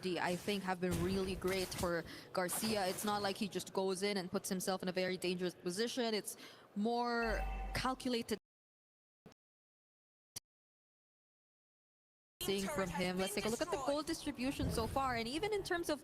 Vitality, I think, have been really great for Garcia. It's not like he just goes in and puts himself in a very dangerous position. It's more calculated seeing from him. Let's take a look at the gold distribution so far, and even in terms of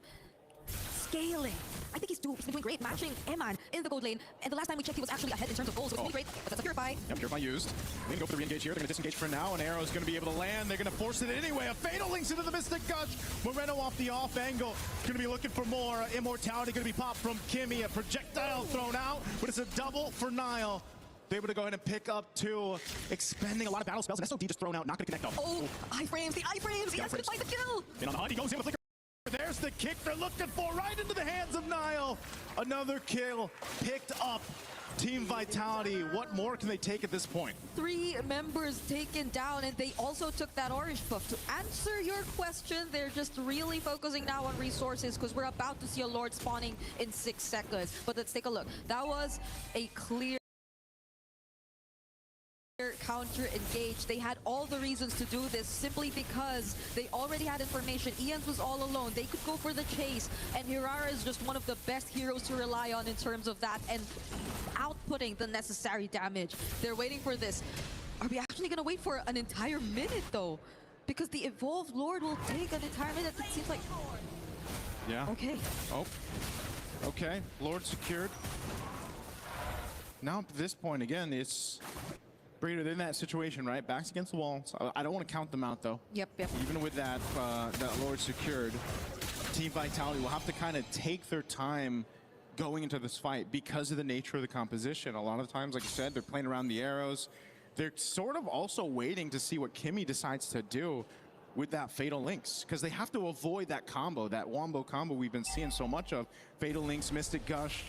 scaling, I think he's been doing great matching Eman in the gold lane. And the last time we checked, he was actually ahead in terms of goals, so it's really great. But that's a Purify. Yep, Purify used. They're going to go for the re-engage here. They're going to disengage for now. An arrow is going to be able to land. They're going to force it anyway. A Fatal links into the Mystic Gush. Moreno off the off angle. Going to be looking for more. Immortality going to be popped from Kimmy. A projectile thrown out, but it's a double for Nile. They're able to go ahead and pick up two, expending a lot of battle spells. And SOD just thrown out, not going to connect though. Oh, iframes, the iframes. He has to find the kill. And on the HUD, he goes in with Flicker. There's the kick they're looking for, right into the hands of Nile. Another kill picked up. Team Vitality, what more can they take at this point? 3 members taken down, and they also took that orange buff. To answer your question, they're just really focusing now on resources because we're about to see a Lord spawning in 6 seconds. But let's take a look. That was a clear counter engage. They had all the reasons to do this simply because they already had information. Ian's was all alone. They could go for the chase, and Hirara is just one of the best heroes to rely on in terms of that and outputting the necessary damage. They're waiting for this. Are we actually gonna wait for an entire minute though? Because the evolved Lord will take an entire minute. It seems like... Yeah. Okay. Oh. Okay. Lord secured. Now at this point again, it's Breeder, they're in that situation, right? Backs against the wall. So I don't want to count them out, though. Yep. Even with that, that Lord secured, Team Vitality will have to kind of take their time going into this fight because of the nature of the composition. A lot of times, like I said, they're playing around the arrows. They're sort of also waiting to see what Kimmy decides to do with that Fatal Links, because they have to avoid that combo, that Wombo combo we've been seeing so much of. Fatal Links, Mystic Gush,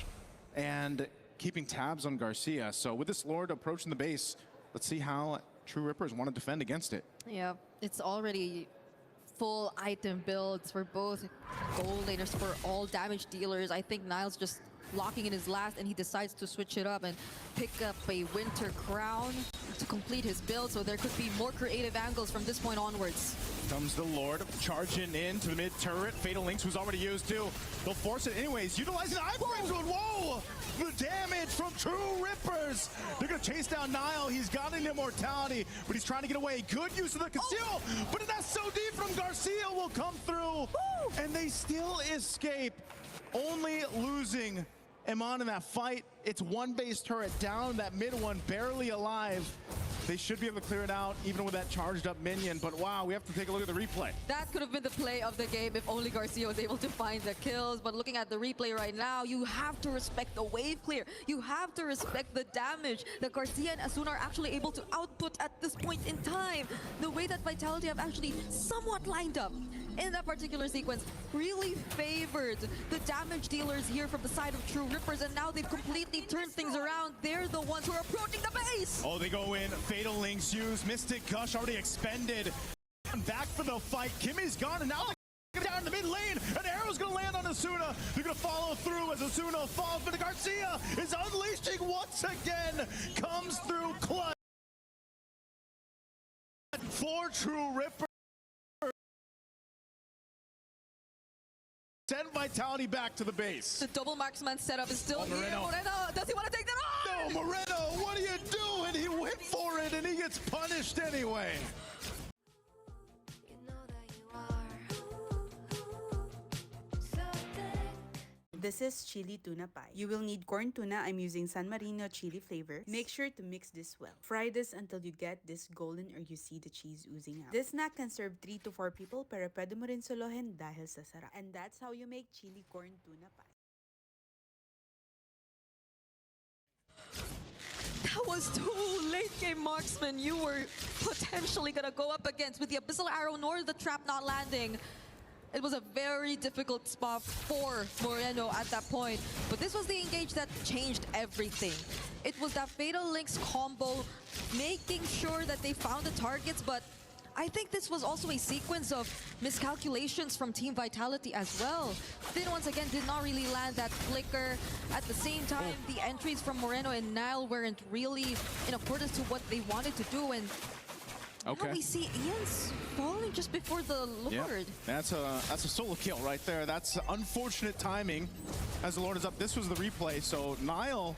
and keeping tabs on Garcia. So with this Lord approaching the base, let's see how True Rippers want to defend against it. Yeah, it's already full item builds for both gold laners, for all damage dealers. I think Nile's just locking in his last, and he decides to switch it up and pick up a Winter Crown to complete his build, so there could be more creative angles from this point onwards. Comes the Lord charging into the mid turret. Fatal Links was already used too. They'll force it anyways, utilizing the iframes. Whoa! The damage from True Rippers. They're gonna chase down Nile. He's got an immortality, but he's trying to get away. Good use of the conceal, but an SOD from Garcia will come through, and they still escape, only losing Eman in that fight. It's one base turret down, that mid one barely alive. They should be able to clear it out, even with that charged up minion. But wow, we have to take a look at the replay. That could have been the play of the game if only Garcia was able to find the kills. But looking at the replay right now, you have to respect the wave clear. You have to respect the damage that Garcia and Asuna are actually able to output at this point in time. The way that Vitality have actually somewhat lined up in that particular sequence really favored the damage dealers here from the side of True Rippers, and now they've completely turned things around. They're the ones who are approaching the base. Oh, they go in. Fatal Links used. Mystic Gush already expended. Back for the fight. Kimmy's gone, and now they're down in the mid lane. An arrow's gonna land on Asuna. They're gonna follow through as Asuna falls, but Garcia is unleashing once again. Comes through clutch for True Ripper. Send Vitality back to the base. The double marksman setup is still here. Moreno, does he want to take that on? No, Moreno, what are you doing? He went for it and he gets punished anyway. This is chili tuna pie. You will need corn tuna. I'm using San Marino chili flavor. Make sure to mix this well. Fry this until you get this golden or you see the cheese oozing out. This snack can serve 3 to 4 people, pero pwede mo rin solohin dahil sa sarap. And that's how you make chili corn tuna pie. That was 2 late game marksmen you were potentially gonna go up against with the Abyssal Arrow nor the trap not landing. It was a very difficult spot for Moreno at that point. But this was the engage that changed everything. It was that Fatal Links combo, making sure that they found the targets, but I think this was also a sequence of miscalculations from Team Vitality as well. Finn once again did not really land that flicker. At the same time, the entries from Moreno and Nile weren't really in accordance to what they wanted to do, and Okay. Now we see Ian's falling just before the Lord. Yeah. That's a solo kill right there. That's unfortunate timing as the Lord is up. This was the replay, so Niall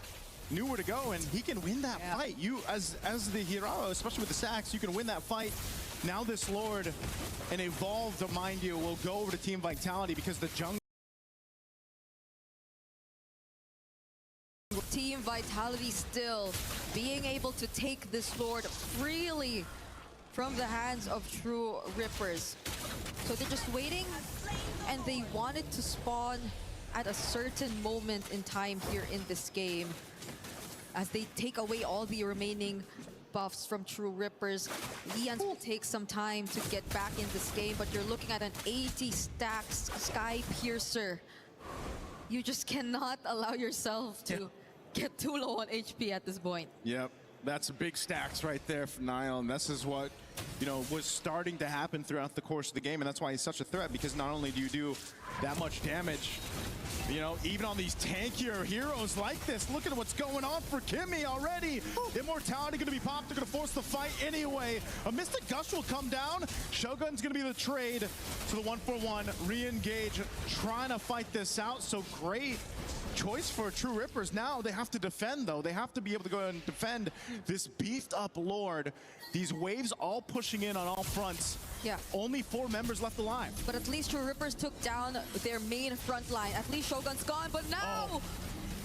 knew where to go, and he can win that fight. You, as the hero, especially with the stacks, you can win that fight. Now this Lord, and Evolved, mind you, will go over to Team Vitality because the jungle. Team Vitality still being able to take this Lord freely from the hands of True Rippers. So they're just waiting, and they wanted to spawn at a certain moment in time here in this game. As they take away all the remaining buffs from True Rippers, Lians will take some time to get back in this game, but you're looking at an 80 stacks Sky Piercer. You just cannot allow yourself to get too low on HP at this point. Yep, that's big stacks right there for Niall, and this is what, you know, was starting to happen throughout the course of the game, and that's why he's such a threat, because not only do you do that much damage, you know, even on these tankier heroes like this, look at what's going on for Kimmy already. Immortality going to be popped. They're going to force the fight anyway. A Mystic Gush will come down. Shogun's going to be the trade to the 1-for-1. Re-engage, trying to fight this out. So great choice for True Rippers. Now they have to defend, though. They have to be able to go and defend this beefed up Lord. These waves all pushing in on all fronts. Yeah. Only 4 members left alive. But at least True Rippers took down their main front line. At least Shogun's gone, but now... Oh.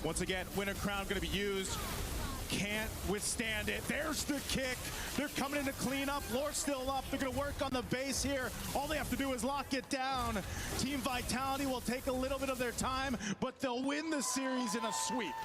Once again, Winter Crown going to be used. Can't withstand it. There's the kick. They're coming in to clean up. Lord's still up. They're going to work on the base here. All they have to do is lock it down. Team Vitality will take a little bit of their time, but they'll win the series in a sweep.